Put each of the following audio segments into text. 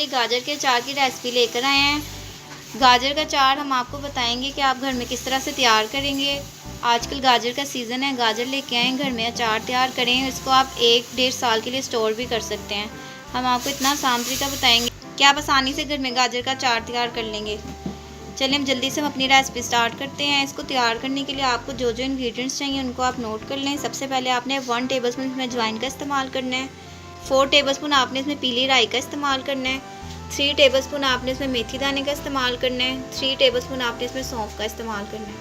लिए गाजर के अचार की रेसिपी लेकर आए हैं। गाजर का अचार हम आपको बताएंगे कि आप घर में किस तरह से तैयार करेंगे। आजकल गाजर का सीज़न है, गाजर लेके आएँ, घर में अचार तैयार करें। इसको आप 1-1.5 साल के लिए स्टोर भी कर सकते हैं। हम आपको इतना आसान तरीका बताएंगे कि आप आसानी से घर में गाजर का अचार तैयार कर लेंगे। चलिए हम जल्दी से हम अपनी रेसिपी स्टार्ट करते हैं। इसको तैयार करने के लिए आपको जो जो इंग्रेडिएंट्स चाहिए उनको आप नोट कर लें। सबसे पहले आपने 1 टेबलस्पून इसमें अजवाइन का इस्तेमाल करना है। 4 टेबलस्पून आपने इसमें पीली राई का इस्तेमाल करना है। 3 टेबलस्पून आपने इसमें मेथी दाने का इस्तेमाल करना है। 3 टेबलस्पून आपने इसमें सौंफ का इस्तेमाल करना है।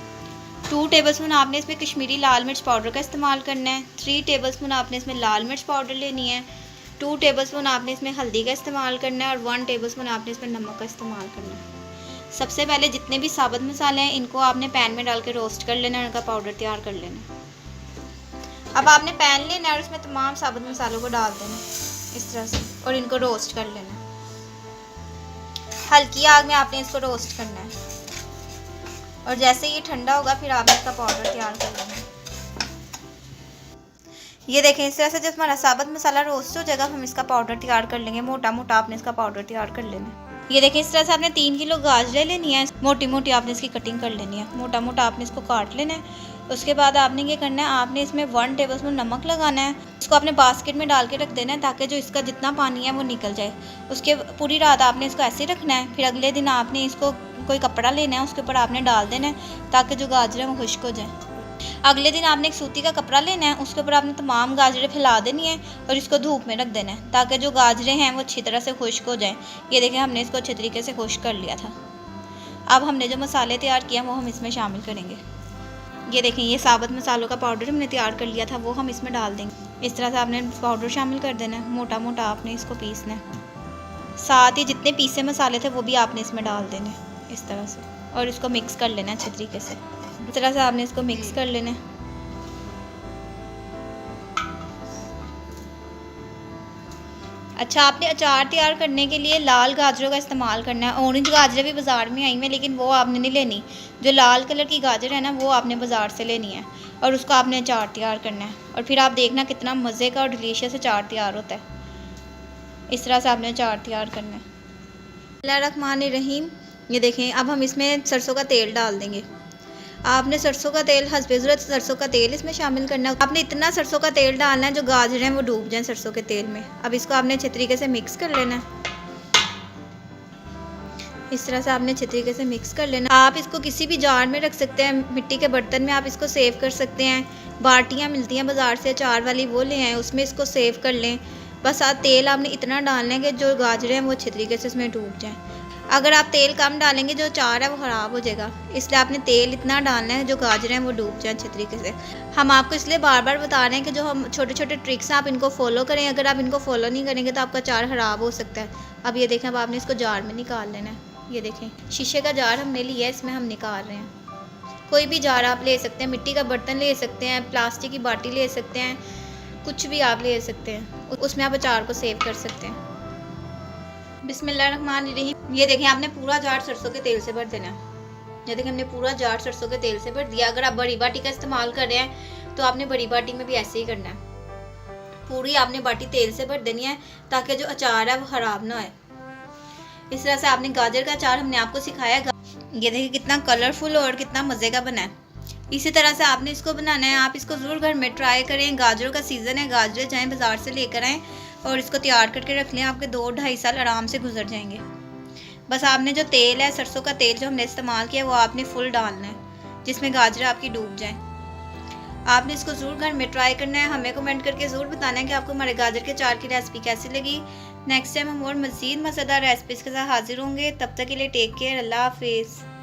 2 टेबलस्पून आपने इसमें कश्मीरी लाल मिर्च पाउडर का इस्तेमाल करना है। 3 टेबलस्पून आपने इसमें लाल मिर्च पाउडर लेनी है। 2 टेबलस्पून आपने इसमें हल्दी का इस्तेमाल करना है और 1 टेबलस्पून आपने इसमें नमक का इस्तेमाल करना है। सबसे पहले जितने भी साबुत मसाले हैं इनको आपने पैन में डाल के रोस्ट कर लेना है, उनका पाउडर तैयार कर लेना है। अब आपने पैन लेना है और उसमें तमाम साबुत मसालों को डाल देना है इस तरह से और इनको रोस्ट कर लेना है। हल्की आग में आपने इसको रोस्ट करना है और जैसे ये ठंडा होगा फिर आपने इसका पाउडर तैयार कर लेना है। ये देखें इस तरह से जब हमारा साबुत मसाला रोस्ट हो जाएगा हम इसका पाउडर तैयार कर लेंगे। मोटा मोटा आपने इसका पाउडर तैयार कर लेना है। ये देखें इस तरह से आपने 3 किलो गाजरें लेनी है, मोटी मोटी आपने इसकी कटिंग कर लेनी है, मोटा मोटा आपने इसको काट लेना है। उसके बाद आपने ये करना है, आपने इसमें 1 टेबलस्पून नमक लगाना है। इसको आपने बास्केट में डाल के रख देना है ताकि जो इसका जितना पानी है वो निकल जाए। उसके पूरी रात आपने इसको ऐसे ही रखना है। फिर अगले दिन आपने इसको कोई कपड़ा लेना है, उसके ऊपर आपने डाल देना है ताकि जो गाजर है वो खुश्क हो जाए। अगले दिन आपने एक सूती का कपड़ा लेना है, उसके ऊपर आपने तमाम गाजरें फैला देनी है और इसको धूप में रख देना है ताकि जो गाजरें हैं वो अच्छी तरह से खुश्क हो जाएं। ये देखें हमने इसको अच्छे तरीके से खुश्क कर लिया था। अब हमने जो मसाले तैयार किए हैं वो हम इसमें शामिल करेंगे। ये देखें ये साबुत मसालों का पाउडर हमने तैयार कर लिया था, वो हम इसमें डाल देंगे। इस तरह से आपने पाउडर शामिल कर देना है, मोटा मोटा आपने इसको पीसना है। साथ ही जितने पीसे मसाले थे वो भी आपने इसमें डाल देने इस तरह से और इसको मिक्स कर लेना अच्छे तरीके से। इस तरह से आपने इसको मिक्स कर लेना है। अच्छा, आपने अचार तैयार करने के लिए लाल गाजरों का इस्तेमाल करना है। ऑरेंज गाजरें भी बाज़ार में आई हैं लेकिन वो आपने नहीं लेनी। जो लाल कलर की गाजर है ना वो आपने बाज़ार से लेनी है और उसको आपने अचार तैयार करना है और फिर आप देखना कितना मज़े का और डिलीशियस अचार तैयार होता है। इस तरह से आपने अचार तैयार करना है। बिस्मिल्लाहिर्रहमानिर्रहीम। ये देखें अब हम इसमें सरसों का तेल डाल देंगे। आपने सरसों का तेल हस्बे ज़रूरत सरसों का तेल इसमें शामिल करना है। आपने इतना सरसों का तेल डालना है जो गाजर हैं वो डूब जाएं सरसों के तेल में। अब इसको आपने अच्छे तरीके से मिक्स कर लेना है। इस तरह से आपने अच्छे तरीके से मिक्स कर लेना। आप इसको किसी भी जार में रख सकते हैं, मिट्टी के बर्तन में आप इसको सेव कर सकते हैं। बाल्टियाँ मिलती हैं बाज़ार से अचार वाली, वो ले आएँ, उसमें इसको सेव कर लें। बस तेल आपने इतना डालना है कि जो गाजरें हैं वो अच्छे तरीके से इसमें डूब जाएँ। अगर आप तेल कम डालेंगे जो अचार है वो ख़राब हो जाएगा, इसलिए आपने तेल इतना डालना है जो गाजर हैं वो डूब जाए अच्छे तरीके से। हम आपको इसलिए बार बार बता रहे हैं कि जो हम छोटे छोटे ट्रिक्स हैं आप इनको फॉलो करें। अगर आप इनको फॉलो नहीं करेंगे तो आपका अचार ख़राब हो सकता है। अब ये देखें, अब आपने इसको जार में निकाल लेना है। ये देखें शीशे का जार हमने लिया है, इसमें हम निकाल रहे हैं। कोई भी जार आप ले सकते हैं, मिट्टी का बर्तन ले सकते हैं, प्लास्टिक की बाटी ले सकते हैं, कुछ भी आप ले सकते हैं, उसमें आप अचार को सेव कर सकते हैं। बिस्मिल्लाहिर्रहमानिर्रहीम। ये देखें आपने पूरा जार सरसों के तेल से भर देना है। ये देखें हमने पूरा जार सरसों के तेल से भर दिया। अगर आप बड़ी बाटी का इस्तेमाल कर रहे हैं तो आपने बड़ी बाटी में भी ऐसे ही करना है। पूरी आपने बाटी तेल से भर देनी है ताकि जो अचार है वो ख़राब ना हो। इस तरह से आपने गाजर का अचार हमने आपको सिखाया। ये देखिए कितना कलरफुल और कितना मज़े का बना है। इसी तरह से आपने इसको बनाना है। आप इसको ज़रूर घर में ट्राई करें। गाजरों का सीज़न है, गाजरें जाएँ बाज़ार से लेकर आएँ और इसको तैयार करके रख लें। आपके 2-2.5 साल आराम से गुजर जाएंगे। बस आपने जो तेल है सरसों का तेल जो हमने इस्तेमाल किया वो आपने फुल डालना है जिसमें गाजर आपकी डूब जाएं। आपने इसको ज़रूर घर में ट्राई करना है। हमें कमेंट करके ज़रूर बताना है कि आपको हमारे गाजर के अचार की रेसिपी कैसी लगी। नेक्स्ट टाइम हम और मज़ीद मज़ेदार रेसिपीज़ के साथ हाजिर होंगे। तब तक के लिए टेक केयर, अल्लाह हाफिज़।